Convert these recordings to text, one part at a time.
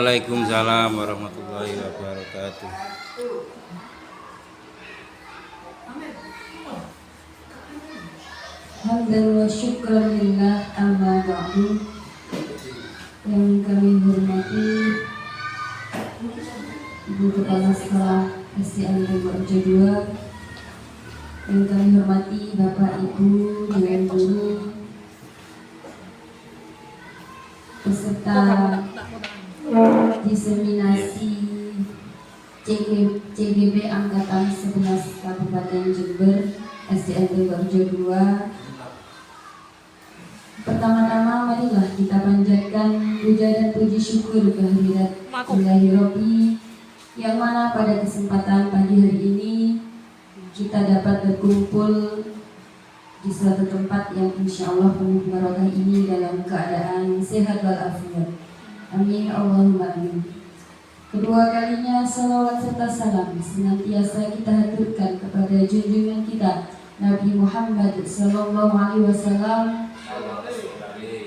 Waalaikumsalam warahmatullahi wabarakatuh. Hamdan wa syukran lillah amma ba'du. Yang kami hormati Ibu Kepala Sekolah SDN Purworejo 2, yang kami hormati Bapak Ibu Dewan Guru peserta diseminasi CGB Angkatan 11 Kabupaten Jember SDN Purworejo 2. Pertama-tama marilah kita panjatkan puja dan puji syukur kehadirat Ilahi Robbi, yang mana pada kesempatan pagi hari ini kita dapat berkumpul di suatu tempat yang insya Allah penuh barokah ini dalam keadaan sehat walafiat. Amin Allahumma amin. Kedua kalinya salawat serta salam senantiasa kita haturkan kepada junjungan kita Nabi Muhammad SAW,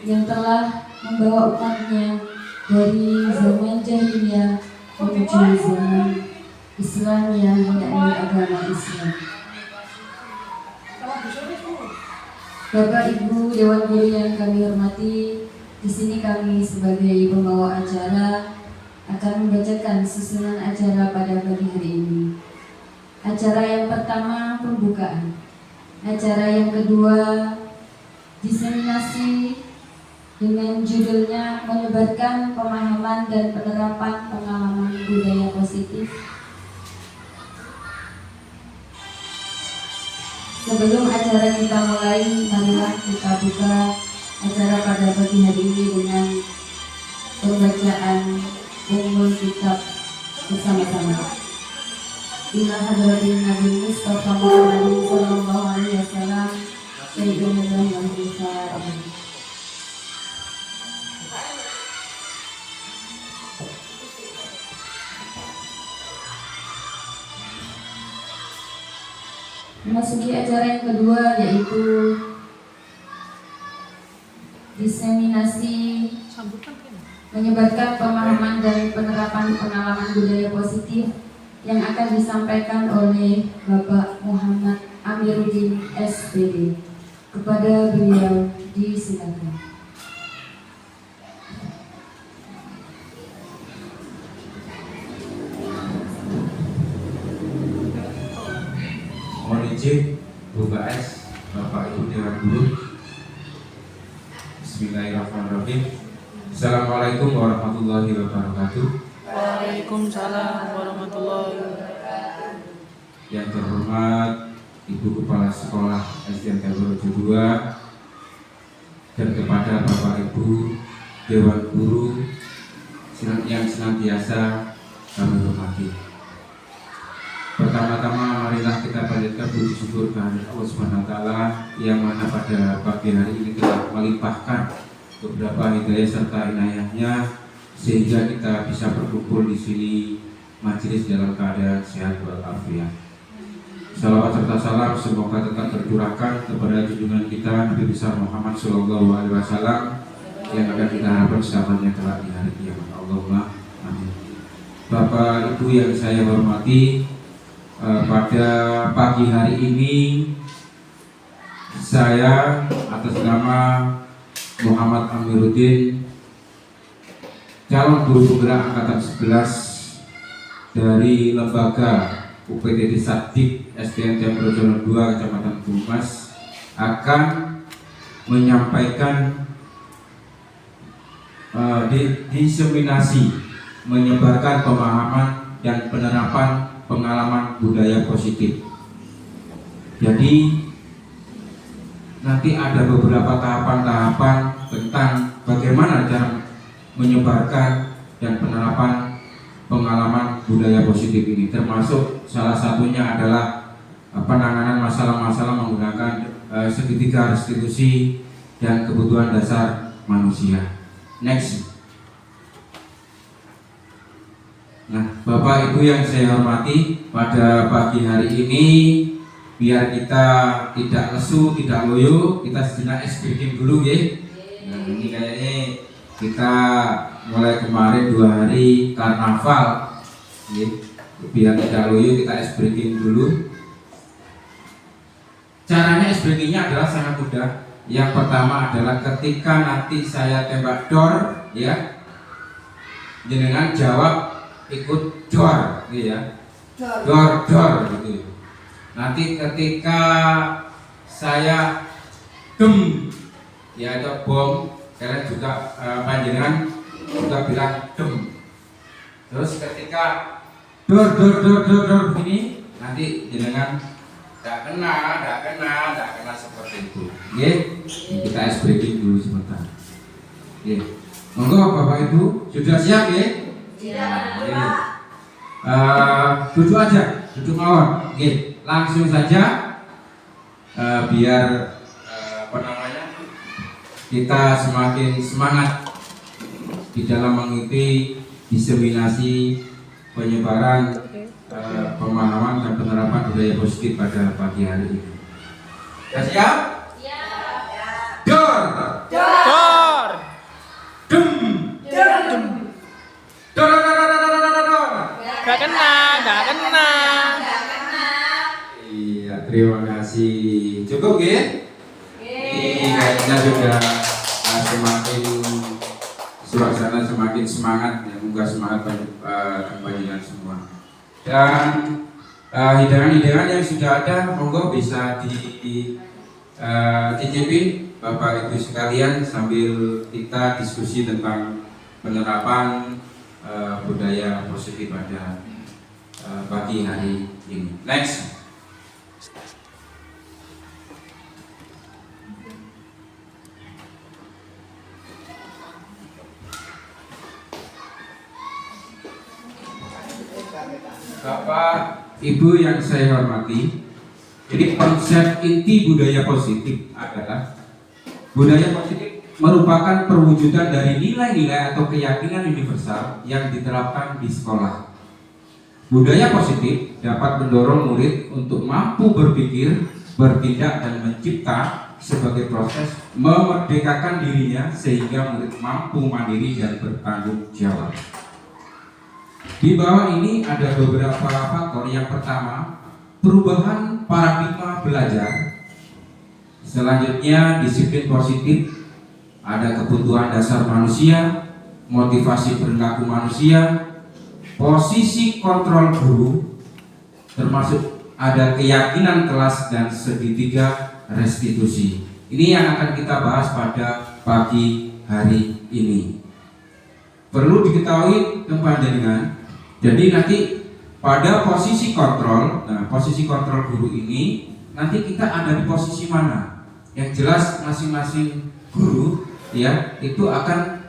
yang telah membawa umatnya dari zaman jahiliyah menuju zaman Islamiyah, yakni agama Islam. Bapak Ibu Dewan Guru yang kami hormati, di sini kami sebagai pembawa acara akan membacakan susunan acara pada pagi hari ini. Acara yang pertama pembukaan, acara yang kedua diseminasi dengan judulnya menyebarkan pemahaman dan penerapan pengalaman budaya positif. Sebelum acara kita mulai, marilah kita buka acara pada pagi hari ini dengan pembacaan ummul kitab bersama-sama. Ila hadratin Nabi Mustafa Muhammad sallallahu alaihi wasallam, sayyidina Muhammad. Memasuki acara yang kedua, yaitu diseminasi menyebarkan pemahaman dan penerapan pengalaman budaya positif, yang akan disampaikan oleh Bapak Muhammad Amiruddin SPD. Kepada beliau disilakan. Mohon izin Bu KS, Bapak Ibu Dewan Guru. Bismillahirrahmanirrahim. Assalamualaikum warahmatullahi wabarakatuh. Waalaikumsalam warahmatullahi wabarakatuh. Yang terhormat Ibu Kepala Sekolah SDN Purworejo 2 dan kepada Bapak Ibu Dewan Guru yang senantiasa kami hormati. Pertama-tama marilah kita panjatkan puji syukur kehadirat Allah Subhanahu wa taala, yang mana pada pagi hari ini telah melimpahkan beberapa hidayah serta inayahnya sehingga kita bisa berkumpul di sini majelis dalam keadaan sehat walafiat. Salawat serta salam semoga tetap tercurahkan kepada junjungan kita Nabi besar Muhammad Sallallahu Alaihi Wasallam, yang akan kita harapkan selamanya kelak di hari kiamat. Allahumma amin. Bapak Ibu yang saya hormati, pada pagi hari ini saya atas nama Muhammad Amiruddin, calon guru penggerak angkatan 11 dari lembaga UPTD Satdik SDN Purworejo 2 Kecamatan Bumas, akan menyampaikan diseminasi menyebarkan pemahaman dan penerapan pengalaman budaya positif. Jadi nanti ada beberapa tahapan-tahapan tentang bagaimana cara menyebarkan dan penerapan pengalaman budaya positif ini, termasuk salah satunya adalah penanganan masalah-masalah menggunakan segitiga restitusi dan kebutuhan dasar manusia. Next. Nah, Bapak Ibu yang saya hormati, pada pagi hari ini biar kita tidak lesu, tidak loyo, kita sejenak es bikin dulu ya. Nah, ini kayaknya kita mulai kemarin 2 hari karnaval, biar tidak loyo kita ice breaking dulu. Caranya ice breakingnya adalah sangat mudah. Yang pertama adalah ketika nanti saya tembak dor, ya, jenengan jawab ikut dor, gitu ya, dor gitu. Nanti ketika saya dem, ya itu bom, kalian juga panjenengan juga bilang dem. Terus ketika dor begini, nanti jenengan tidak kena seperti itu. Oke, kita ice breaking dulu sebentar. Oke, monggo Bapak Ibu sudah siap ya? Siap. Duduk aja, duduk mawon. Oke, langsung saja biar kita semakin semangat di dalam mengikuti diseminasi penyebaran pemahaman dan penerapan budaya positif pada pagi hari ini. Sudah siap? Siap. Dor. Dem. Dor. Gak kena. Iya, terima kasih. Cukup ya? Kayaknya sudah semakin suasana semakin semangat ya, moga semangat panjenengan semua. Dan hidangan-hidangan yang sudah ada monggo bisa dicicipi Bapak Ibu sekalian sambil kita diskusi tentang penerapan budaya positif pada pagi hari ini. Next. Bapak Ibu yang saya hormati, jadi konsep inti budaya positif adalah budaya positif merupakan perwujudan dari nilai-nilai atau keyakinan universal yang diterapkan di sekolah. Budaya positif dapat mendorong murid untuk mampu berpikir, bertindak dan mencipta sebagai proses memerdekakan dirinya sehingga murid mampu mandiri dan bertanggung jawab. Di bawah ini ada beberapa faktor. Yang pertama, perubahan paradigma belajar. Selanjutnya, disiplin positif. Ada kebutuhan dasar manusia, motivasi perilaku manusia, posisi kontrol guru, termasuk ada keyakinan kelas dan segitiga restitusi. Ini yang akan kita bahas pada pagi hari ini. Perlu diketahui panjenengan, jadi nanti pada posisi kontrol, posisi kontrol guru ini nanti kita ada di posisi mana? Yang jelas masing-masing guru ya itu akan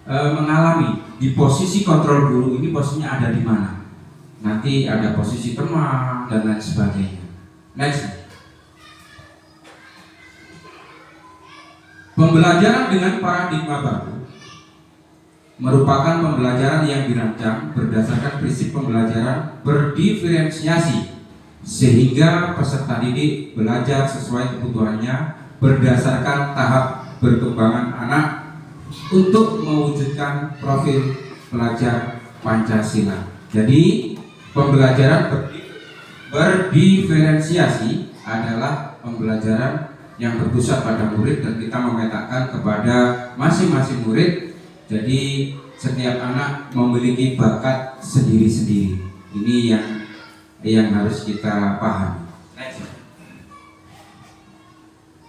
mengalami di posisi kontrol guru ini posisinya ada di mana? Nanti ada posisi teman dan lain sebagainya. Next. Pembelajaran dengan paradigma baru merupakan pembelajaran yang dirancang berdasarkan prinsip pembelajaran berdiferensiasi sehingga peserta didik belajar sesuai kebutuhannya berdasarkan tahap perkembangan anak untuk mewujudkan profil pelajar Pancasila. Jadi pembelajaran berdiferensiasi adalah pembelajaran yang berpusat pada murid dan kita memetakan kepada masing-masing murid. Jadi setiap anak memiliki bakat sendiri-sendiri. Ini yang harus kita pahami.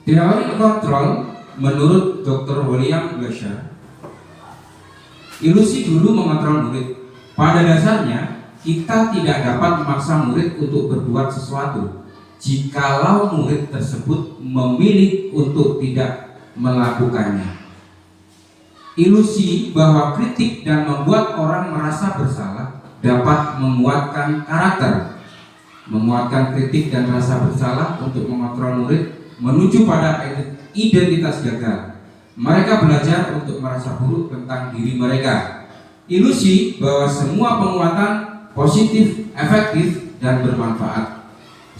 Teori kontrol menurut Dr. William Glasser, ilusi guru mengontrol murid. Pada dasarnya kita tidak dapat memaksa murid untuk berbuat sesuatu jikalau murid tersebut memilih untuk tidak melakukannya. Ilusi bahwa kritik dan membuat orang merasa bersalah dapat menguatkan karakter. Menguatkan kritik dan rasa bersalah untuk mengontrol murid menuju pada identitas gagal. Mereka belajar untuk merasa buruk tentang diri mereka. Ilusi bahwa semua penguatan positif, efektif, dan bermanfaat.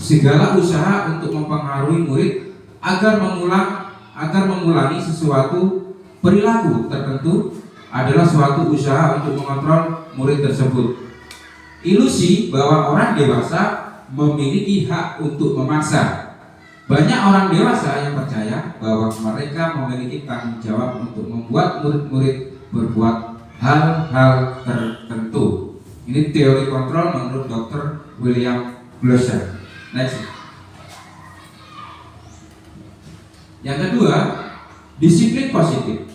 Segala usaha untuk mempengaruhi murid agar mengulangi sesuatu perilaku tertentu adalah suatu usaha untuk mengontrol murid tersebut. Ilusi bahwa orang dewasa memiliki hak untuk memaksa. Banyak orang dewasa yang percaya bahwa mereka memiliki tanggung jawab untuk membuat murid-murid berbuat hal-hal tertentu. Ini teori kontrol menurut Dr. William Glasser. Next. Yang kedua, disiplin positif.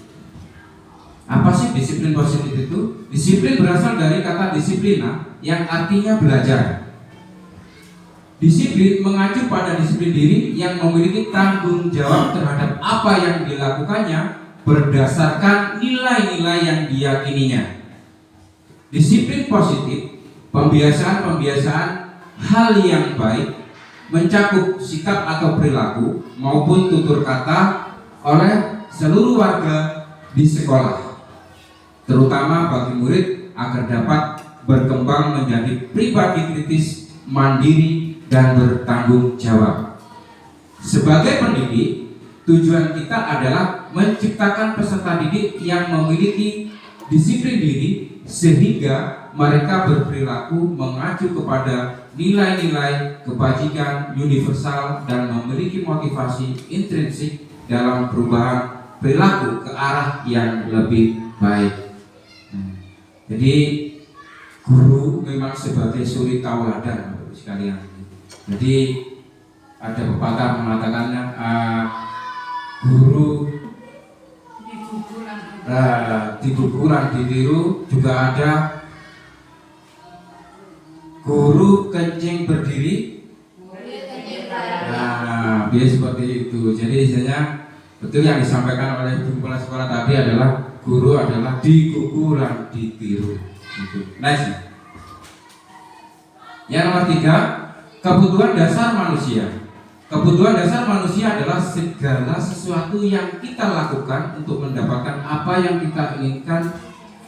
Apa sih disiplin positif itu? Disiplin berasal dari kata disiplina yang artinya belajar. Disiplin mengacu pada disiplin diri yang memiliki tanggung jawab terhadap apa yang dilakukannya berdasarkan nilai-nilai yang diyakininya. Disiplin positif, pembiasaan-pembiasaan hal yang baik mencakup sikap atau perilaku maupun tutur kata oleh seluruh warga di sekolah, terutama bagi murid agar dapat berkembang menjadi pribadi kritis, mandiri, dan bertanggung jawab. Sebagai pendidik, tujuan kita adalah menciptakan peserta didik yang memiliki disiplin diri sehingga mereka berperilaku mengacu kepada nilai-nilai kebajikan universal dan memiliki motivasi intrinsik dalam perubahan perilaku ke arah yang lebih baik. Jadi guru memang sebagai suri tauladan, Bapak sekalian. Jadi ada pepatah mengatakannya guru diguguran ditiru, juga ada guru kencing berdiri. Nah, biasa seperti itu. Jadi istilahnya betul yang disampaikan oleh ibu kepala sekolah tadi adalah guru adalah diguguran ditiru. Nice. Yang nomor 3, kebutuhan dasar manusia. Kebutuhan dasar manusia adalah segala sesuatu yang kita lakukan untuk mendapatkan apa yang kita inginkan.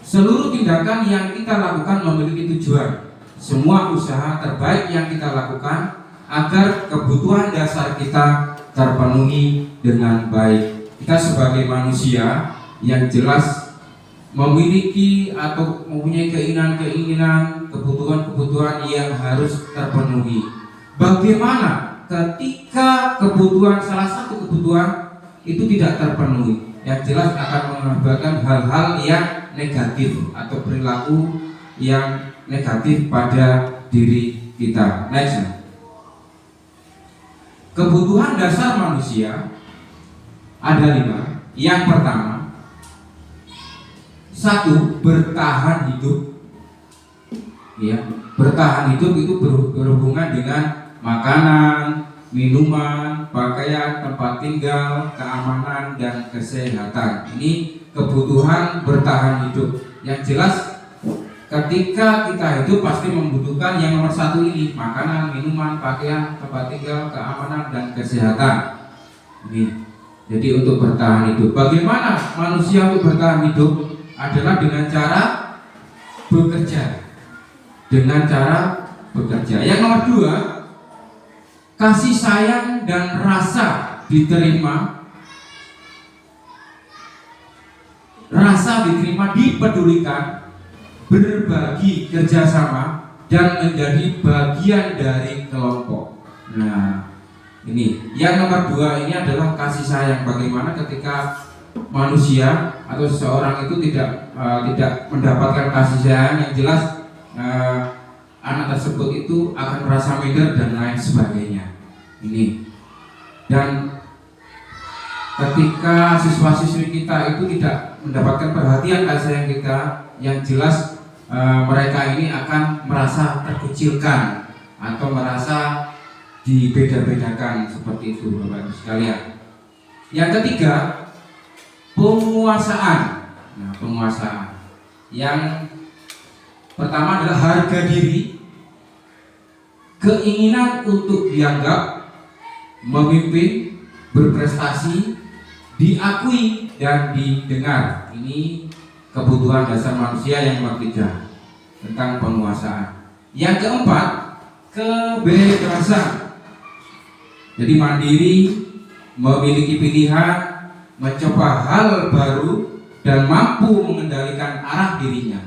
Seluruh tindakan yang kita lakukan memiliki tujuan. Semua usaha terbaik yang kita lakukan agar kebutuhan dasar kita terpenuhi dengan baik. Kita sebagai manusia yang jelas memiliki atau mempunyai keinginan-keinginan, kebutuhan-kebutuhan yang harus terpenuhi. Bagaimana ketika kebutuhan, salah satu kebutuhan itu tidak terpenuhi? Yang jelas akan mengakibatkan hal-hal yang negatif atau perilaku yang negatif pada diri kita. Next. Kebutuhan dasar manusia ada 5. Yang pertama, 1, bertahan hidup. Ya, bertahan hidup itu berhubungan dengan makanan, minuman, pakaian, tempat tinggal, keamanan, dan kesehatan. Ini kebutuhan bertahan hidup. Yang jelas ketika kita hidup pasti membutuhkan yang nomor 1 ini, makanan, minuman, pakaian, tempat tinggal, keamanan, dan kesehatan. Ini. Jadi untuk bertahan hidup. Bagaimana manusia untuk bertahan hidup? Adalah dengan cara bekerja. Dengan cara bekerja. Yang nomor 2, kasih sayang dan rasa diterima. Rasa diterima, dipedulikan, berbagi, kerjasama, dan menjadi bagian dari kelompok. Nah, ini yang nomor 2 ini adalah kasih sayang. Bagaimana ketika manusia atau seseorang itu tidak mendapatkan kasih sayang, yang jelas anak tersebut itu akan merasa minder dan lain sebagainya. Ini. Dan ketika siswa-siswi kita itu tidak mendapatkan perhatian kasih sayang kita, yang jelas mereka ini akan merasa terkucilkan atau merasa dibeda-bedakan seperti itu, Bapak Ibu sekalian. Yang ketiga, penguasaan. Nah, penguasaan. Yang pertama adalah harga diri, keinginan untuk dianggap, memimpin, berprestasi, diakui, dan didengar. Ini kebutuhan dasar manusia yang nomor 3 tentang penguasaan. Yang keempat, kebebasan. Jadi mandiri, memiliki pilihan, mencoba hal baru, dan mampu mengendalikan arah dirinya.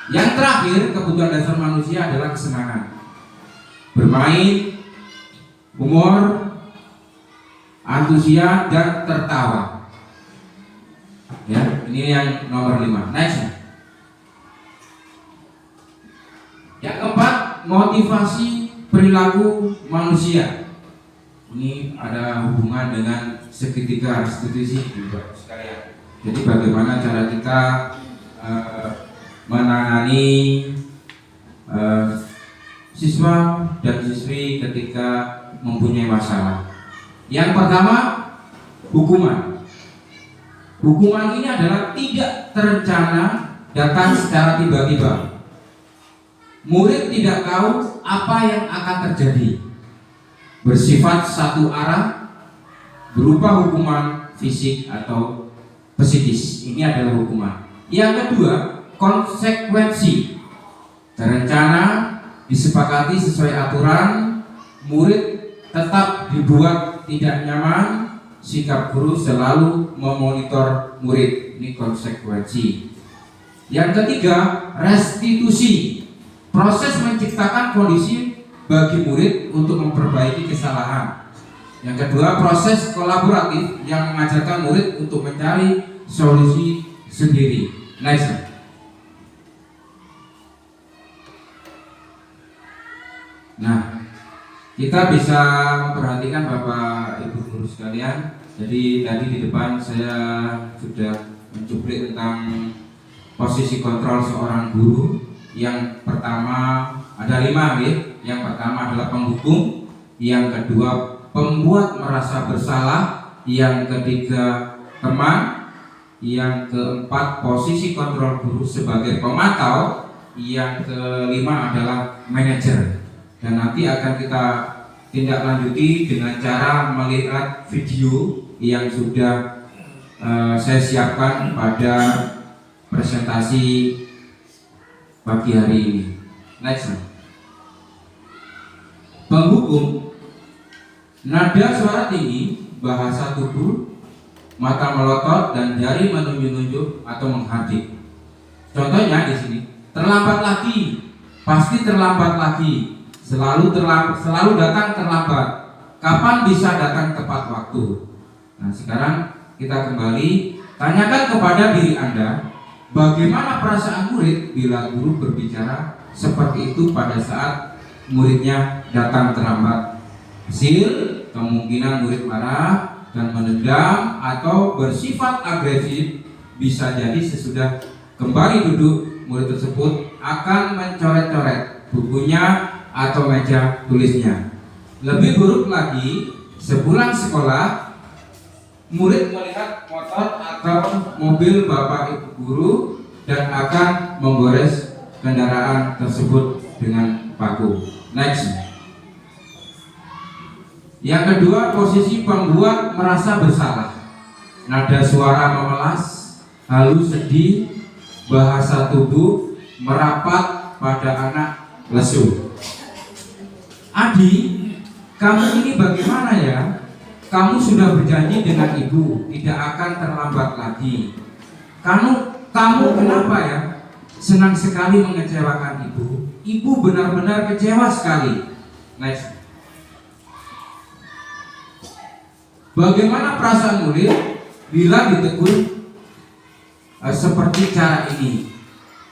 Yang terakhir, kebutuhan dasar manusia adalah kesenangan. Bermain, humor, antusias, dan tertawa. Ya, ini yang nomor 5. Next. Yang keempat, motivasi perilaku manusia. Ini ada hubungan dengan segitiga restitusi Bapak sekalian. Jadi bagaimana cara kita menangani siswa dan siswi ketika mempunyai masalah. Yang pertama, hukuman. Hukuman ini adalah tidak terencana, datang secara tiba-tiba. Murid tidak tahu apa yang akan terjadi. Bersifat satu arah, berupa hukuman fisik atau psikis. Ini adalah hukuman. Yang kedua, konsekuensi. Terencana, disepakati sesuai aturan, murid tetap dibuat tidak nyaman, sikap guru selalu memonitor murid. Ini konsekuensi. Yang ketiga, restitusi. Proses menciptakan kondisi bagi murid untuk memperbaiki kesalahan. Yang kedua, proses kolaboratif yang mengajarkan murid untuk mencari solusi sendiri. Next. Nah, kita bisa memperhatikan Bapak Ibu guru sekalian. Jadi tadi di depan saya sudah mencuplik tentang posisi kontrol seorang guru. Yang pertama ada 5 ya. Yang pertama adalah penghukum, yang kedua pembuat merasa bersalah, yang ketiga teman, yang keempat posisi kontrol guru sebagai pemantau, yang kelima adalah manajer. Dan nanti akan kita tindak lanjuti dengan cara melihat video yang sudah saya siapkan pada presentasi pagi hari ini. Next. Penghukum. Nada suara tinggi, bahasa tubuh, mata melotot, dan jari menunjuk-nunjuk atau menghadik. Contohnya di sini, terlambat lagi, pasti terlambat lagi, selalu datang terlambat. Kapan bisa datang tepat waktu? Nah, sekarang kita kembali tanyakan kepada diri Anda, bagaimana perasaan murid bila guru berbicara seperti itu pada saat muridnya datang terlambat? Hasil, kemungkinan murid marah dan menendam atau bersifat agresif. Bisa jadi sesudah kembali duduk, murid tersebut akan mencoret-coret bukunya atau meja tulisnya. Lebih buruk lagi, sepulang sekolah, murid melihat motor atau mobil bapak ibu guru dan akan menggores kendaraan tersebut dengan paku. Next. Yang kedua, posisi pembuat merasa bersalah. Nada suara memelas, halu sedih, bahasa tubuh merapat pada anak lesu. Adi, kamu ini bagaimana ya? Kamu sudah berjanji dengan ibu tidak akan terlambat lagi. Kamu kenapa ya? Senang sekali mengecewakan ibu. Ibu benar-benar kecewa sekali. Next. Bagaimana perasaan murid bila ditegur seperti cara ini?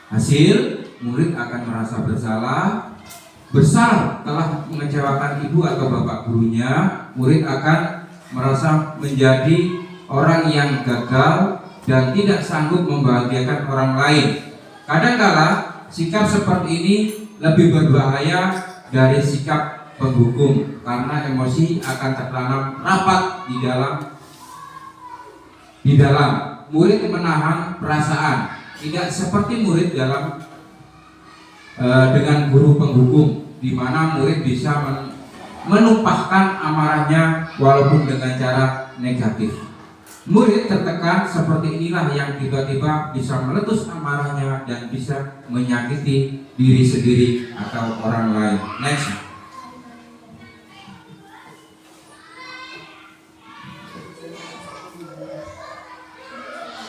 Hasil, murid akan merasa bersalah telah mengecewakan ibu atau bapak gurunya. Murid akan merasa menjadi orang yang gagal dan tidak sanggup membahagiakan orang lain. Kadangkala sikap seperti ini lebih berbahaya dari sikap penghukum karena emosi akan tertanam rapat di dalam murid menahan perasaan, tidak seperti murid dalam dengan guru penghukum, di mana murid bisa menumpahkan amarahnya walaupun dengan cara negatif. Murid tertekan seperti inilah yang tiba-tiba bisa meletus amarahnya dan bisa menyakiti diri sendiri atau orang lain. Next.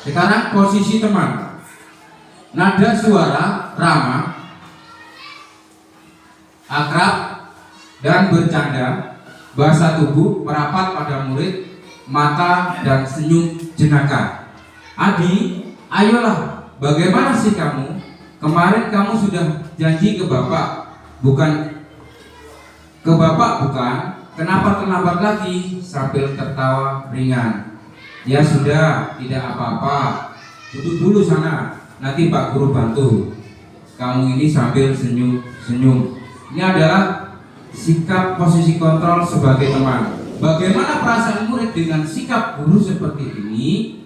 Sekarang posisi teman. Nada suara ramah, akrab dan bercanda, bahasa tubuh merapat pada murid, mata dan senyum jenaka. Adi, ayolah, bagaimana sih kamu? Kemarin kamu sudah janji ke bapak, bukan? Ke bapak bukan? Kenapa terlambat lagi? Sambil tertawa ringan. Ya sudah, tidak apa-apa. Duduk dulu sana, nanti Pak Guru bantu. Kamu ini sambil senyum-senyum. Ini adalah sikap posisi kontrol sebagai teman. Bagaimana perasaan murid dengan sikap guru seperti ini?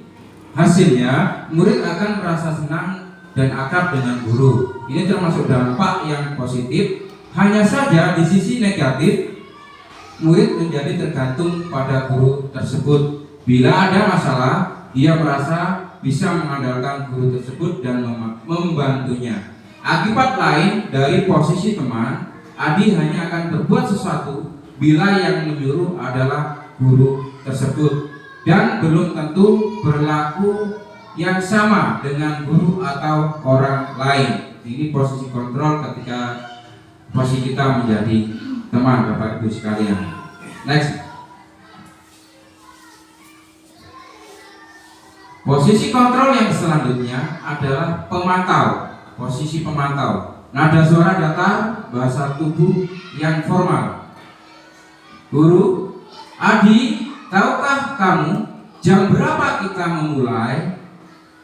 Hasilnya, murid akan merasa senang dan akrab dengan guru. Ini termasuk dampak yang positif. Hanya saja di sisi negatif, murid menjadi tergantung pada guru tersebut. Bila ada masalah, dia merasa bisa mengandalkan guru tersebut dan membantunya. Akibat lain dari posisi teman, Adi hanya akan berbuat sesuatu bila yang menyuruh adalah guru tersebut, dan belum tentu berlaku yang sama dengan guru atau orang lain. Ini posisi kontrol ketika posisi kita menjadi teman, Bapak Ibu sekalian. Next. Posisi kontrol yang selanjutnya adalah pemantau. Posisi pemantau. Nada suara datar, bahasa tubuh yang formal. Guru, Adi, tahukah kamu jam berapa kita memulai?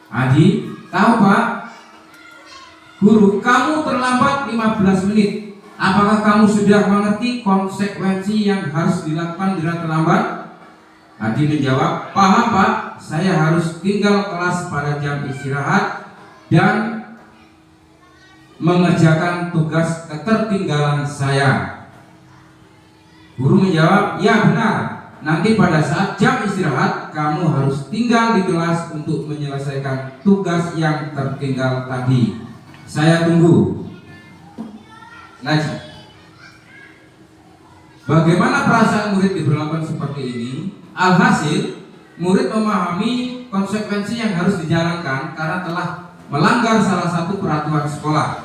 Adi, tahu Pak. Guru, kamu terlambat 15 menit. Apakah kamu sudah mengerti konsekuensi yang harus dilakukan bila terlambat? Adi menjawab, paham Pak. Saya harus tinggal kelas pada jam istirahat dan mengerjakan tugas ketertinggalan saya. Guru menjawab, ya benar. Nanti pada saat jam istirahat kamu harus tinggal di kelas untuk menyelesaikan tugas yang tertinggal tadi. Saya tunggu. Next. Bagaimana perasaan murid diperlakukan seperti ini? Alhasil, murid memahami konsekuensi yang harus dijalankan karena telah melanggar salah satu peraturan sekolah.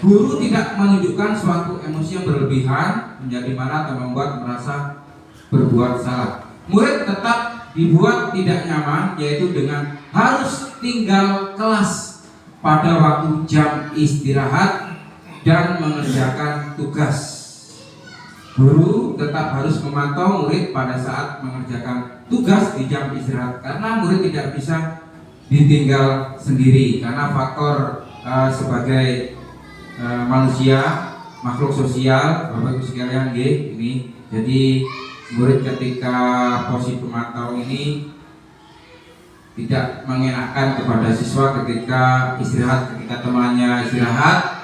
Guru tidak menunjukkan suatu emosi yang berlebihan menjadi marah atau membuat merasa berbuat salah. Murid tetap dibuat tidak nyaman, yaitu dengan harus tinggal kelas pada waktu jam istirahat dan mengerjakan tugas. Guru tetap harus memantau murid pada saat mengerjakan tugas di jam istirahat, karena murid tidak bisa ditinggal sendiri karena faktor sebagai manusia, makhluk sosial, Bapak Ibu sekalian, ini. Jadi murid ketika posisi pemantau ini tidak mengenakan kepada siswa ketika istirahat, ketika temannya istirahat,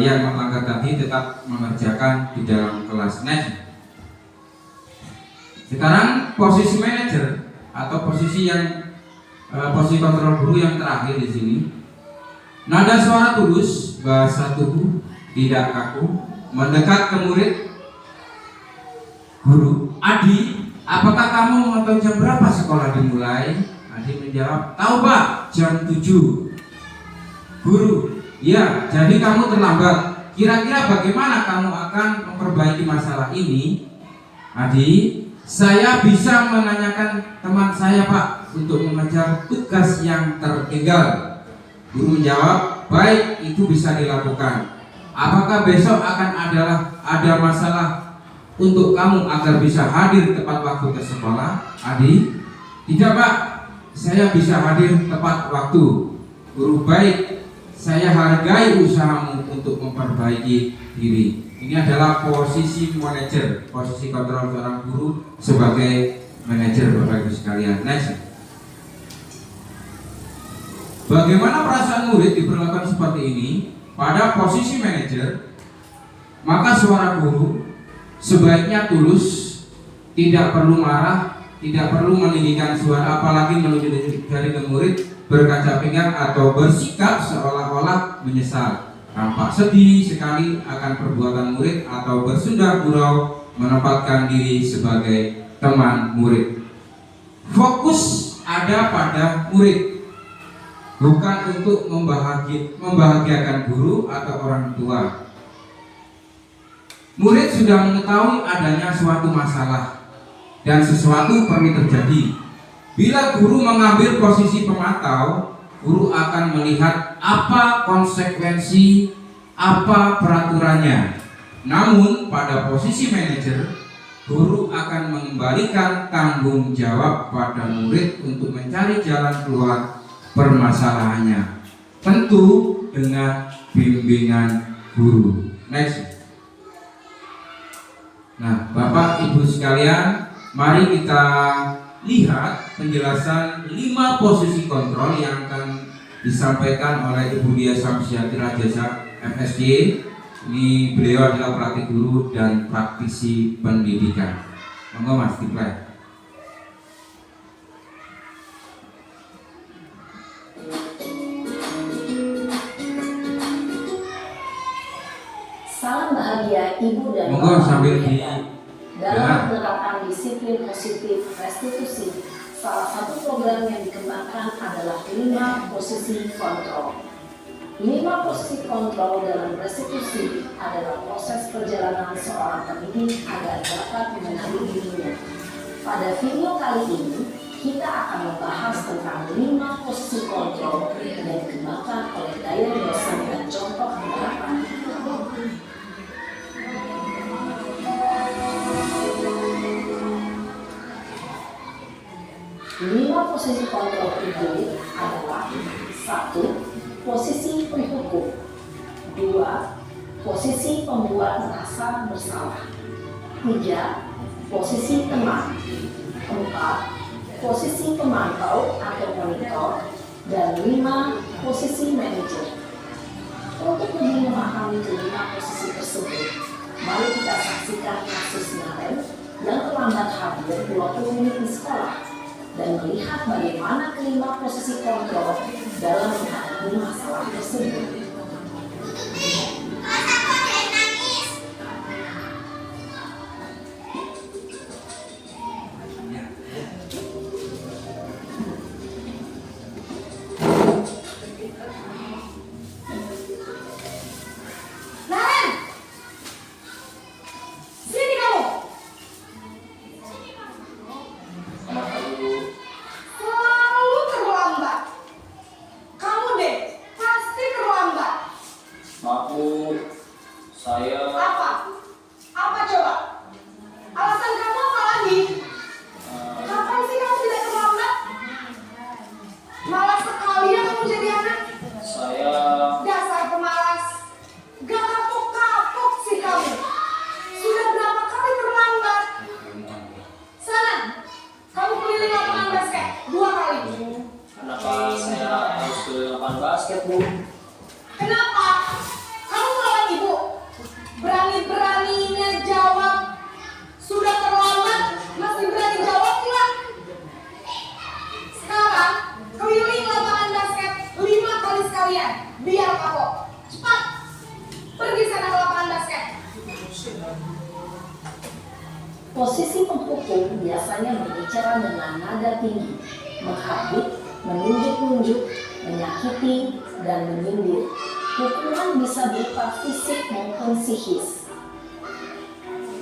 yang melanggar tadi tetap mengerjakan di dalam kelas. Next. Sekarang posisi manajer atau posisi kontrol guru yang terakhir di sini. Nada suara tulus, bahasa tubuh tidak kaku, mendekat ke murid. Guru, Adi, apakah kamu mau tahu jam berapa sekolah dimulai? Adi menjawab, tahu Pak, jam 7. Guru, ya, jadi kamu terlambat. Kira-kira bagaimana kamu akan memperbaiki masalah ini? Adi, saya bisa menanyakan teman saya Pak untuk mengejar tugas yang tertinggal. Guru menjawab, baik, itu bisa dilakukan. Apakah besok akan ada masalah untuk kamu agar bisa hadir tepat waktu ke sekolah? Adi, tidak Pak, saya bisa hadir tepat waktu. Guru, baik, saya hargai usahamu untuk memperbaiki diri. Ini adalah posisi manajer, posisi kontrol seorang guru sebagai manajer, Bapak Ibu sekalian. Next. Bagaimana perasaan murid diperlakukan seperti ini? Pada posisi manajer, maka suara guru sebaiknya tulus, tidak perlu marah, tidak perlu meninggikan suara, apalagi menunjuk jari ke murid, berkaca pinggang atau bersikap seolah-olah menyesal, tampak sedih sekali akan perbuatan murid atau bersunda gurau menempatkan diri sebagai teman murid. Fokus ada pada murid, bukan untuk membahagiakan guru atau orang tua. Murid sudah mengetahui adanya suatu masalah dan sesuatu perlu terjadi. Bila guru mengambil posisi pemantau, guru akan melihat apa konsekuensi, apa peraturannya. Namun pada posisi manajer, guru akan mengembalikan tanggung jawab pada murid untuk mencari jalan keluar permasalahannya, tentu dengan bimbingan guru. Next. Nah, Bapak Ibu sekalian, mari kita lihat penjelasan 5 posisi kontrol yang akan disampaikan oleh Ibu Dia Samsiati Rajasa MSc. Ini beliau adalah praktik guru dan praktisi pendidikan. Monggo Mas Diplay. Salam bahagia Ibu dan Monggo sambil dalam menerapkan disiplin positif restitusi. Salah satu program yang dikembangkan adalah 5 posisi kontrol. 5 posisi kontrol dalam restitusi adalah proses perjalanan seorang pendidik agar dapat mengenali dirinya. Pada video kali ini, kita akan membahas tentang 5 posisi kontrol yang dikembangkan oleh Diane Wilson dan contoh penerapan. 5 posisi kontrol itu adalah 1. Posisi penghukum. 2. Posisi pembuat merasa bersalah. 3. Posisi teman. 4. Posisi pemantau atau monitor. Dan 5. Posisi manajer. Untuk lebih memahami kelima posisi tersebut, mari kita saksikan kasus Naren yang terlambat hadir 20 menit di sekolah dan melihat bagaimana kelima posisi kontrol dalam menghadapi masalah tersebut. Kenapa? Kamu melawan ibu? Berani-beraninya jawab. Sudah terlambat, masih berani jawab nggak? Sekarang, keliling lapangan basket 5 kali sekalian. Biar kapok. Cepat. Pergi sana ke lapangan basket. Posisi penghukum biasanya berbicara dengan nada tinggi, menghabis, menunjuk-nunjuk, menyakiti, dan menyindir. Hukuman bisa berupa fisik maupun psikis.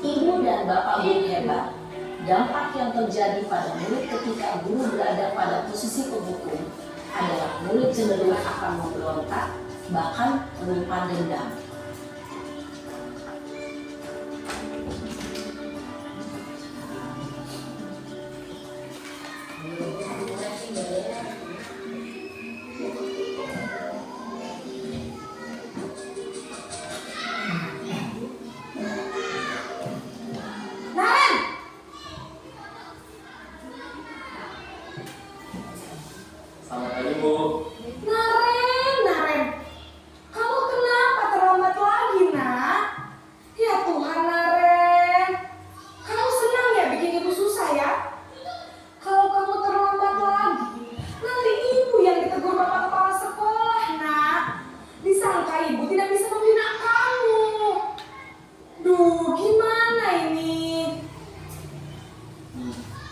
Ibu dan bapak guru hebat. Dampak yang terjadi pada murid ketika guru berada pada posisi penghukum adalah murid cenderung akan memberontak, bahkan menyimpan dendam. Naren, kamu kenapa terlambat lagi, nak? Ya Tuhan, Naren, kamu senang ya bikin ibu susah ya? Kalau kamu terlambat lagi, nanti ibu yang ditegur bapak kepala sekolah, nak. Disangka ibu tidak bisa membina kamu. Duh, gimana ini?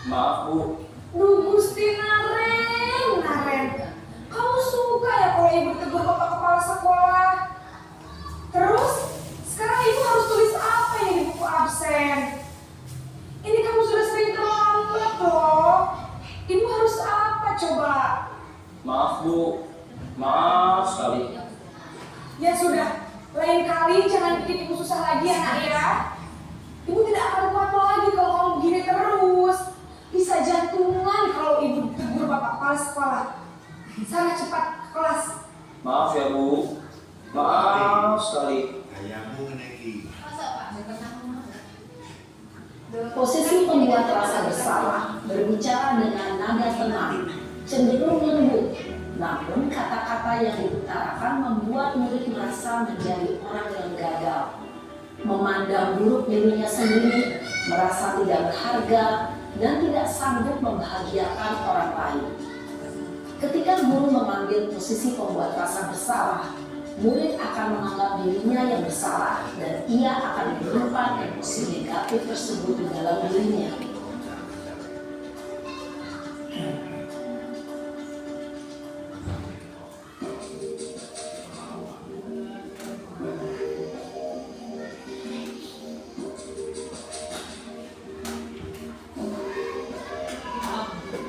Maaf Bu. Duh, Gusti Naren. ibu ditegur bapak kepala sekolah. Terus, sekarang ibu harus tulis apa yang di buku absen? Ini kamu sudah sering terlambat loh. Ibu harus apa coba? Maaf Bu, maaf sekali. Ya sudah, lain kali jangan bikin ibu susah lagi ya nak ya. Ibu tidak akan kuat lagi kalau kamu begini terus. Bisa jantungan kalau ibu ditegur bapak kepala sekolah. Sana cepat ke kelas. Maaf ya Bu, maaf sekali. Posisi pembuat rasa bersalah berbicara dengan nada tenang, cenderung lembut, namun kata-kata yang diutarakan membuat murid merasa menjadi orang yang gagal, memandang buruk dirinya sendiri, merasa tidak berharga, dan tidak sanggup membahagiakan orang lain. Ketika guru mengambil posisi pembuat rasa bersalah, murid akan menganggap dirinya yang bersalah dan ia akan menyimpan emosi negatif tersebut di dalam dirinya.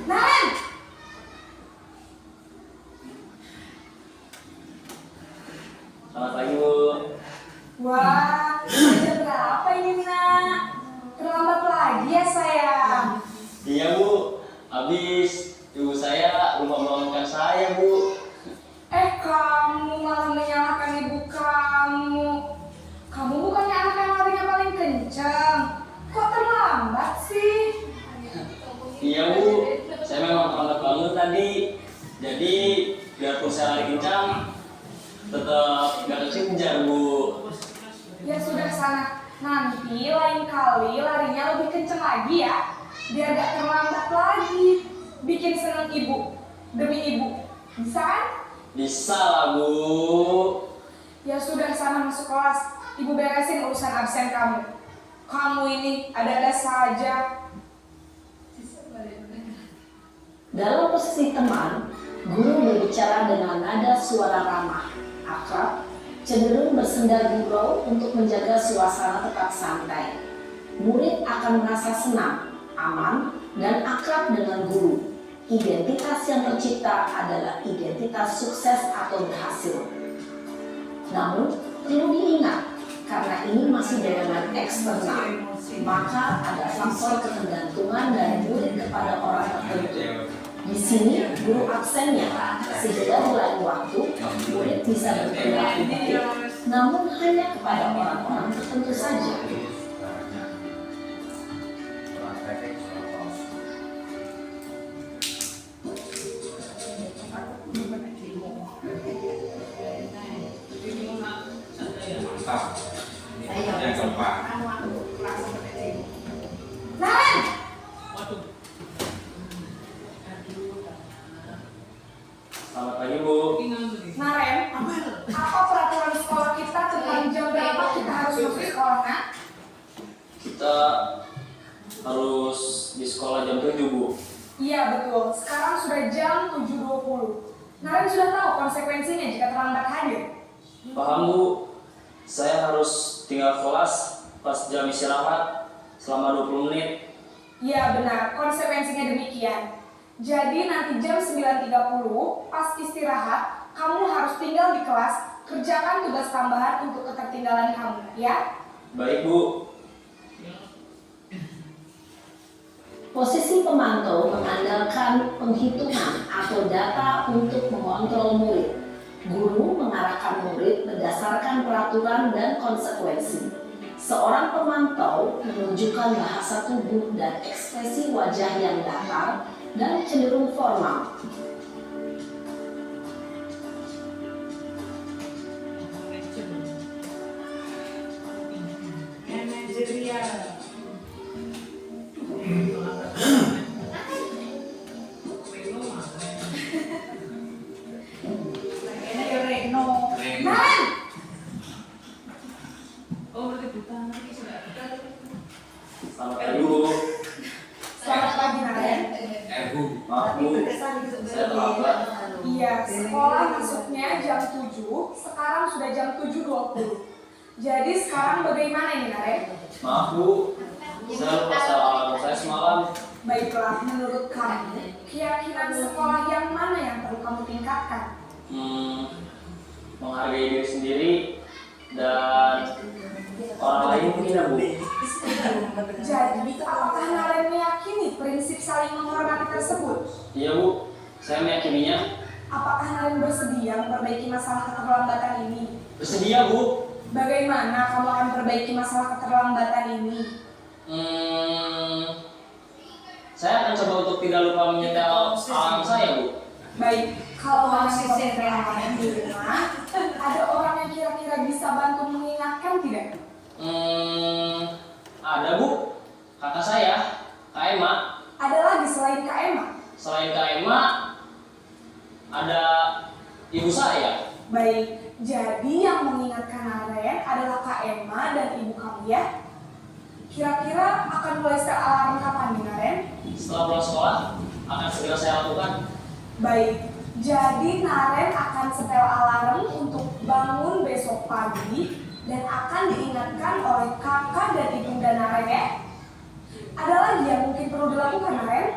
Naren! Selamat pagi Bu. Wah, jam berapa ini nak? Terlambat lagi ya sayang. Iya Bu, habis ibu saya lupa melawankan saya Bu. Kamu malah menyalahkan ibu kamu. Kamu bukannya anak yang larinya paling kencang. Kok terlambat sih? Iya Bu, saya memang terlambat bangun tadi. Jadi biarpun saya lari kencang, tetap gak kekejar Bu. Ya sudah sana. Nanti lain kali larinya lebih kencang lagi ya. Biar gak terlambat lagi. Bikin senang ibu. Demi ibu. Bisa kan? Bisa lah Bu. Ya sudah sana masuk kelas. Ibu beresin urusan absen kamu. Kamu ini ada-ada saja. Dalam posisi teman, guru berbicara dengan nada suara ramah, akrab, cenderung bersenda gurau untuk menjaga suasana tetap santai. Murid akan merasa senang, aman, dan akrab dengan guru. Identitas yang tercipta adalah identitas sukses atau berhasil. Namun, perlu diingat, karena ini masih dorongan eksternal, maka ada faktor ketergantungan dari murid kepada orang tertentu. Di sini, guru absennya, sehingga di lain waktu, murid bisa berperilaku baik, namun hanya kepada orang-orang tertentu saja. Mantap. Yang keempat. Naren! Selamat pagi Bu. Naren, apa peraturan sekolah kita tentang jam berapa kita harus masuk sekolah, nak? Kita harus di sekolah jam 7 Bu. Iya betul, sekarang sudah jam 7.20. Naren sudah tahu konsekuensinya jika terlambat hadir. Paham Bu. Saya harus tinggal kelas pas jam istirahat selama 20 menit. Iya benar, konsekuensinya demikian. Jadi nanti jam 9.30 pas istirahat, kamu harus tinggal di kelas, kerjakan tugas tambahan untuk ketertinggalan kamu, ya? Baik Bu. Posisi pemantau mengandalkan penghitungan atau data untuk mengontrol murid. Guru mengarahkan murid berdasarkan peraturan dan konsekuensi. Seorang pemantau menunjukkan bahasa tubuh dan ekspresi wajah yang datar dan cenderung formal. Naren! Selamat pagi Bu. Selamat pagi, Naren. Bu. Maaf Bu. Saya sudah jam 7.20. Jadi sekarang bagaimana ini Naren? Maaf Bu, saya lupa setel alarm saya semalam. Baiklah, menurut kamu, keyakinan sekolah yang mana yang perlu kamu tingkatkan? Menghargai diri sendiri dan orang lain mungkin ya Bu. Jadi, apakah Naren meyakini prinsip saling menghormati tersebut? Iya Bu, saya meyakininya. Apakah Naren bersedia memperbaiki masalah keterlambatan ini? Bersedia Bu. Bagaimana kamu akan perbaiki masalah keterlambatan ini? Saya akan coba untuk tidak lupa menyetel alarm saya Bu. Baik, kalau masih lain di rumah, ada orang yang kira-kira bisa bantu mengingatkan tidak? Ada Bu, kakak saya, Kak Emma. Ada lagi selain Kak Emma? Selain Kak Emma, ada ibu saya. Baik, jadi yang mengingatkan Naren adalah Kak Emma dan ibu kamu ya? Kira-kira akan mulai setel alarm kapan nih Naren? Setelah pulang sekolah, akan segera saya lakukan. Baik, jadi Naren akan setel alarm untuk bangun besok pagi dan akan diingatkan oleh kakak dan ibunda Naren ya? Ada lagi yang mungkin perlu dilakukan Naren?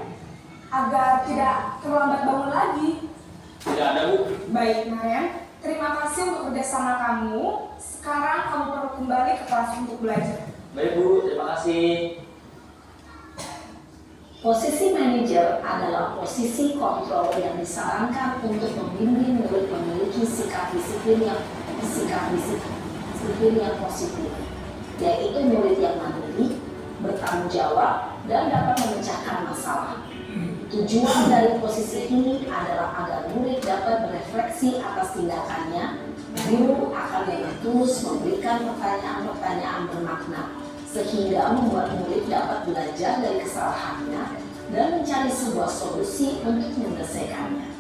Agar tidak terlambat bangun lagi. Tidak ada Bu. Baik Naren, terima kasih untuk kerjasama kamu. Sekarang kamu perlu kembali ke kelas untuk belajar. Baik Bu, terima kasih. Posisi manajer adalah posisi kontrol yang disarankan untuk membimbing murid memiliki sikap disiplin yang positif, yaitu murid yang mandiri, bertanggung jawab, dan dapat memecahkan masalah. Tujuan dari posisi ini adalah agar murid dapat berefleksi atas tindakannya. Guru akan dengan tulus memberikan pertanyaan-pertanyaan bermakna, sehingga membuat murid dapat belajar dari kesalahannya dan mencari sebuah solusi untuk menyelesaikannya.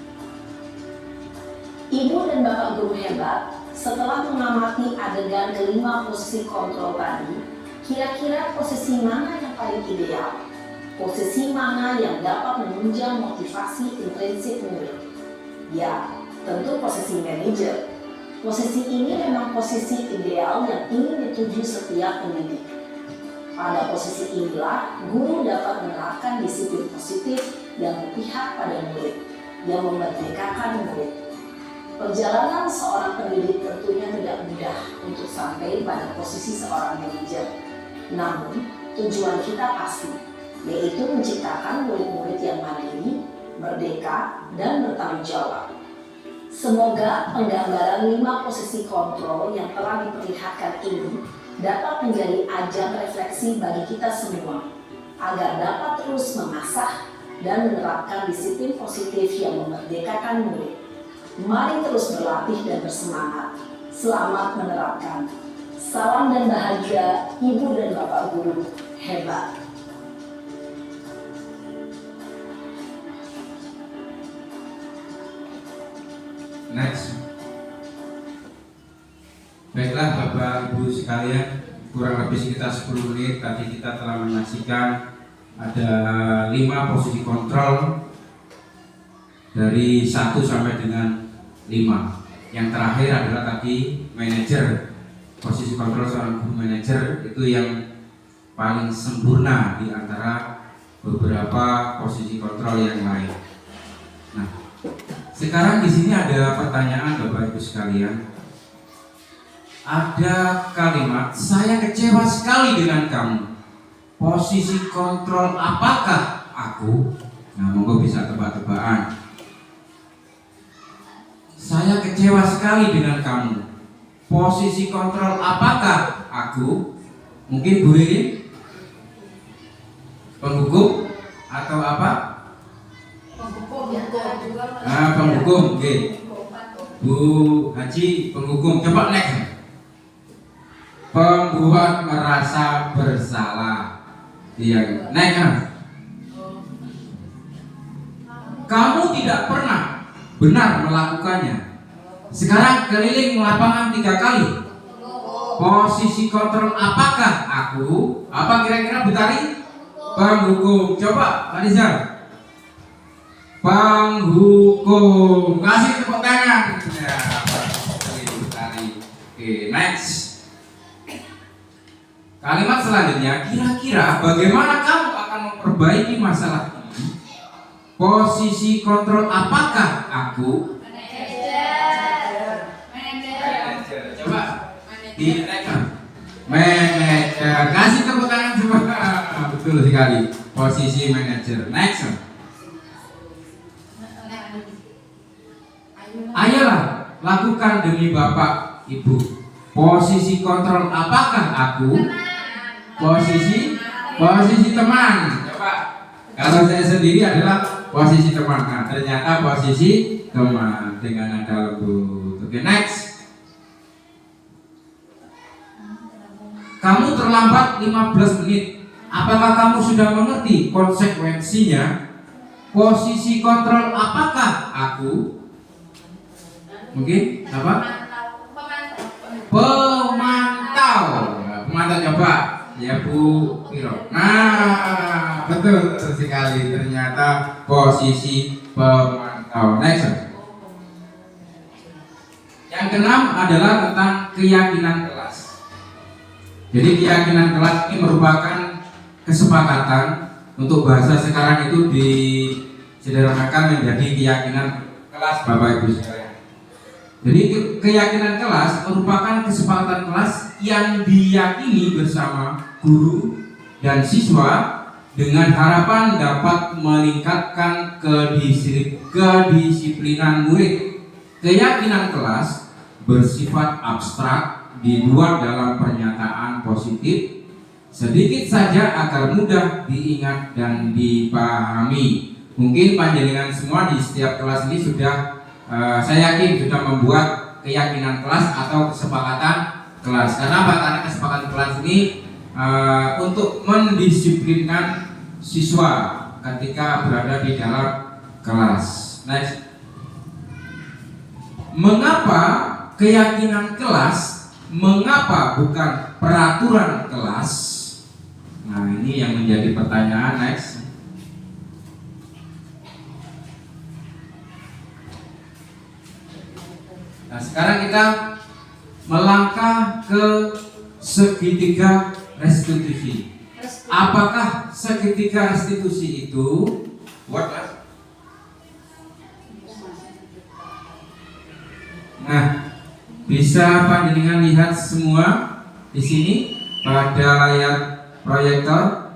Ibu dan bapak guru hebat, setelah mengamati adegan kelima posisi kontrol tadi, kira-kira posisi mana yang paling ideal? Posisi mana yang dapat menunjang motivasi intrinsik murid? Ya, tentu posisi manajer. Posisi ini memang posisi ideal yang ingin dituju setiap pendidik. Pada posisi inilah, guru dapat menerapkan disiplin positif yang berpihak pada murid, yang memerdekakan murid. Perjalanan seorang pendidik tentunya tidak mudah untuk sampai pada posisi seorang manajer. Namun, tujuan kita pasti, yaitu menciptakan murid-murid yang mandiri, merdeka, dan bertanggung jawab. Semoga penggambaran 5 posisi kontrol yang telah diperlihatkan ini dapat menjadi ajang refleksi bagi kita semua, agar dapat terus mengasah dan menerapkan disiplin positif yang memerdekakan murid. Mari terus berlatih dan bersemangat. Selamat menerapkan. Salam dan bahagia Ibu dan Bapak Guru hebat. Next. Baiklah Bapak Ibu sekalian, kurang lebih sekitar 10 menit tadi kita telah menyaksikan ada 5 posisi kontrol dari 1 sampai dengan 5. Yang terakhir adalah tadi manajer. Posisi kontrol seorang guru manajer itu yang paling sempurna di antara beberapa posisi kontrol yang lain. Nah, sekarang di sini ada pertanyaan Bapak Ibu sekalian. Ada kalimat, saya kecewa sekali dengan kamu. Posisi kontrol apakah aku? Nah, monggo bisa tebak-tebakan. Saya kecewa sekali dengan kamu. Posisi kontrol apakah aku? Mungkin Bu Riri? Penghukum atau apa? Penghukum, oke. Bu Haji, penghukum. Coba next. Pembuat merasa bersalah. Iya, next. Kamu tidak pernah benar melakukannya. Sekarang keliling lapangan 3 kali. Posisi kontrol apakah aku? Apa kira-kira Bu Tari? Penghukum. Coba, Rizal. Penghukum. Kasih tepuk tangan. Ya, Bu Tari. Oke, next. Kalimat selanjutnya, kira-kira bagaimana kamu akan memperbaiki masalah ini? Posisi kontrol apakah aku? Manajer. Coba direkam. Manajer. Kasih tepuk tangan semua. Betul sekali. Posisi manajer. Next. Ayolah, lakukan demi Bapak, Ibu. Posisi kontrol apakah aku? Posisi teman. Coba. Kalau saya sendiri adalah posisi teman. Nah, ternyata posisi teman dengan nada lembut. Oke, next. Kamu terlambat 15 menit. Apakah kamu sudah mengerti konsekuensinya? Posisi kontrol apakah aku? Mungkin apa? Pemantau. Pemantau coba. Ya Bu Viro. Nah, betul sekali. Ternyata posisi pemantau. Next. Yang keenam adalah tentang keyakinan kelas. Jadi keyakinan kelas ini merupakan kesepakatan untuk bahasa sekarang itu disederhanakan menjadi keyakinan kelas Bapak Ibu sekalian. Jadi keyakinan kelas merupakan kesepakatan kelas yang diyakini bersama guru dan siswa dengan harapan dapat meningkatkan kedisiplinan murid. Keyakinan kelas bersifat abstrak, dibuat dalam pernyataan positif, sedikit saja agar mudah diingat dan dipahami. Mungkin panjenengan semua di setiap kelas ini sudah saya yakin sudah membuat keyakinan kelas atau kesepakatan kelas. Karena apa? Karena kesepakatan kelas ini untuk mendisiplinkan siswa ketika berada di dalam kelas. Next. Mengapa keyakinan kelas? Mengapa bukan peraturan kelas? Nah, ini yang menjadi pertanyaan. Next. Nah, sekarang kita melangkah ke segitiga restitusi. Apakah segitiga restitusi itu what? Nah, bisa panjenengan lihat semua di sini pada layar proyektor.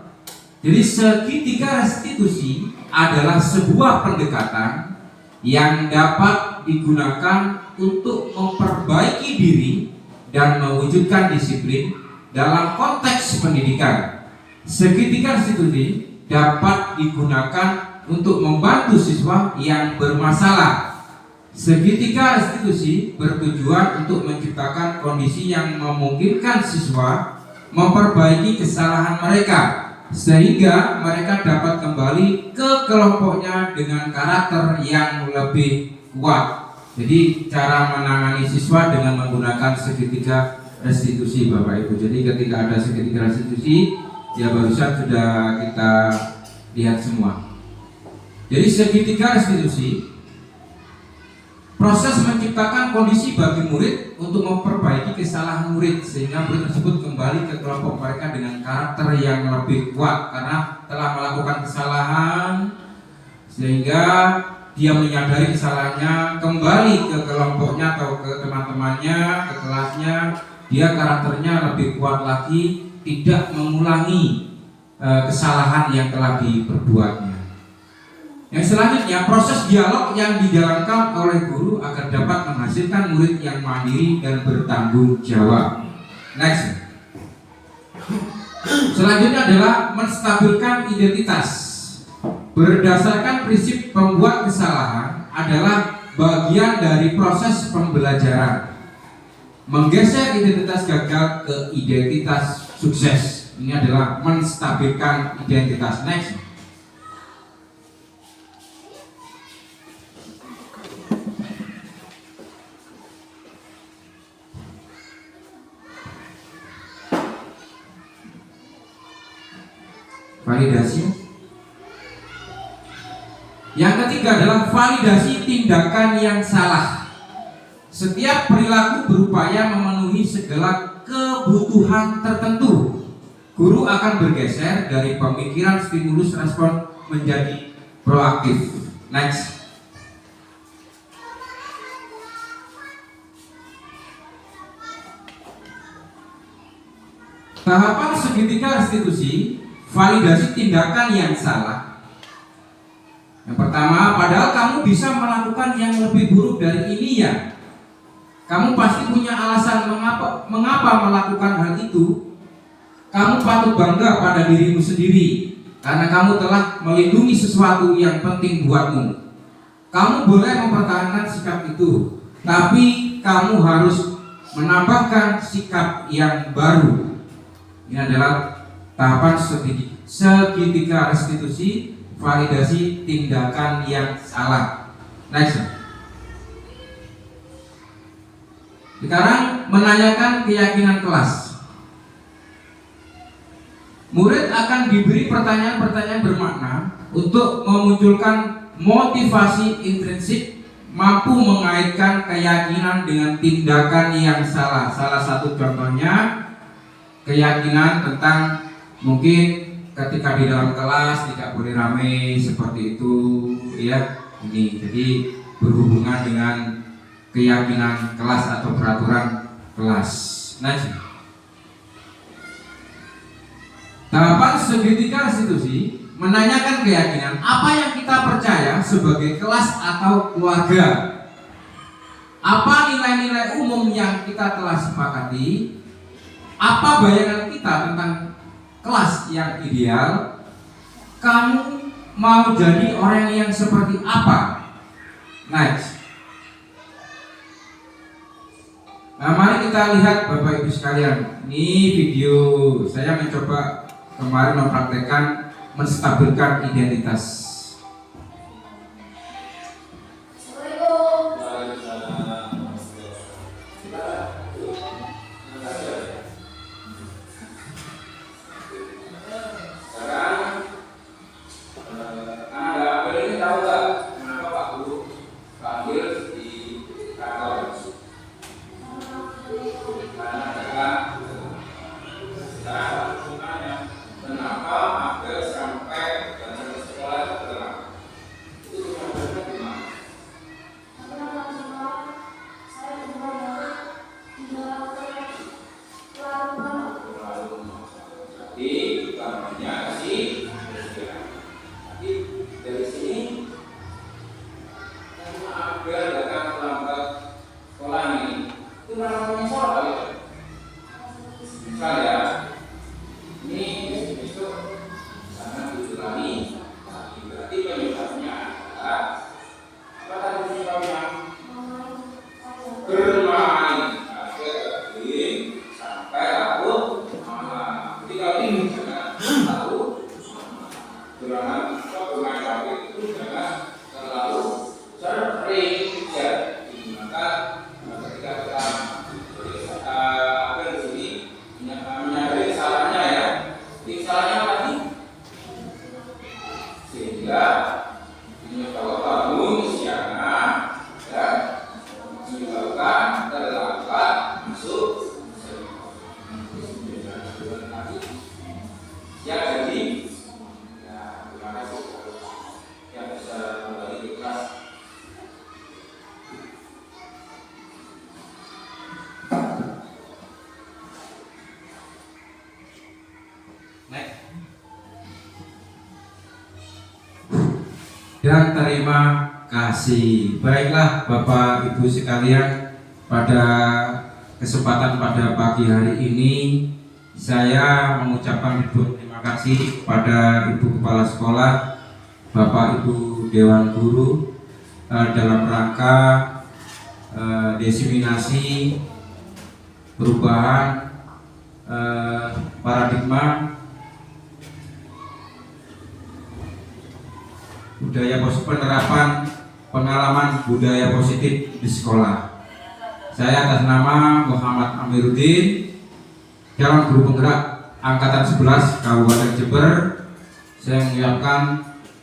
Jadi segitiga restitusi adalah sebuah pendekatan yang dapat digunakan untuk memperbaiki diri dan mewujudkan disiplin dalam konteks pendidikan. Segitiga restitusi dapat digunakan untuk membantu siswa yang bermasalah. Segitiga restitusi bertujuan untuk menciptakan kondisi yang memungkinkan siswa memperbaiki kesalahan mereka sehingga mereka dapat kembali ke kelompoknya dengan karakter yang lebih kuat. Jadi cara menangani siswa dengan menggunakan segitiga restitusi Bapak Ibu. Jadi ketika ada segitiga restitusi, ya barusan sudah kita lihat semua. Jadi segitiga restitusi proses menciptakan kondisi bagi murid untuk memperbaiki kesalahan murid sehingga murid tersebut kembali ke kelompok mereka dengan karakter yang lebih kuat karena telah melakukan kesalahan sehingga dia menyadari kesalahannya, kembali ke kelompoknya atau ke teman-temannya, ke kelasnya, dia karakternya lebih kuat lagi, tidak mengulangi kesalahan yang telah diperbuatnya. Yang selanjutnya, proses dialog yang dijalankan oleh guru agar dapat menghasilkan murid yang mandiri dan bertanggung jawab. Next. Selanjutnya adalah menstabilkan identitas. Berdasarkan prinsip pembuat kesalahan adalah bagian dari proses pembelajaran. Menggeser identitas gagal ke identitas sukses. Ini adalah menstabilkan identitas. Next. Validasi. Yang ketiga adalah validasi tindakan yang salah. Setiap perilaku berupaya memenuhi segala kebutuhan tertentu. Guru akan bergeser dari pemikiran stimulus respon menjadi proaktif. Next. Tahapan segitiga restitusi, validasi tindakan yang salah. Yang pertama, padahal kamu bisa melakukan yang lebih buruk dari ini ya. Kamu pasti punya alasan mengapa melakukan hal itu. Kamu patut bangga pada dirimu sendiri karena kamu telah melindungi sesuatu yang penting buatmu. Kamu boleh mempertahankan sikap itu, tapi kamu harus menambahkan sikap yang baru. Ini adalah tahapan segitiga restitusi, validasi tindakan yang salah. Next. Sekarang menanyakan keyakinan kelas. Murid akan diberi pertanyaan-pertanyaan bermakna untuk memunculkan motivasi intrinsik, mampu mengaitkan keyakinan dengan tindakan yang salah. Salah satu contohnya keyakinan tentang mungkin ketika di dalam kelas tidak boleh ramai seperti itu ya. Ini jadi berhubungan dengan keyakinan kelas atau peraturan kelas. Next. Tahapan segitiga restitusi menanyakan keyakinan apa yang kita percaya sebagai kelas atau keluarga. Apa nilai-nilai umum yang kita telah sepakati? Apa bayangan kita tentang kelas yang ideal? Kamu mau jadi orang yang seperti apa? Next. Nah, mari kita lihat Bapak Ibu sekalian. Ini video saya mencoba kemarin mempraktekkan menstabilkan identitas. Dan terima kasih. Baiklah Bapak Ibu sekalian, pada kesempatan pada pagi hari ini saya mengucapkan ribuan terima kasih kepada Ibu Kepala Sekolah, Bapak Ibu Dewan Guru dalam rangka diseminasi perubahan paradigma budaya positif, penerapan pengalaman budaya positif di sekolah. Saya atas nama Muhammad Amiruddin, calon guru penggerak angkatan 11 Kabupaten Jember, saya mengucapkan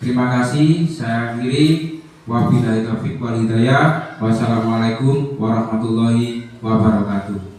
terima kasih. Saya akhiri. Wabillahi taufiq wal hidayah. Wassalamualaikum warahmatullahi wabarakatuh.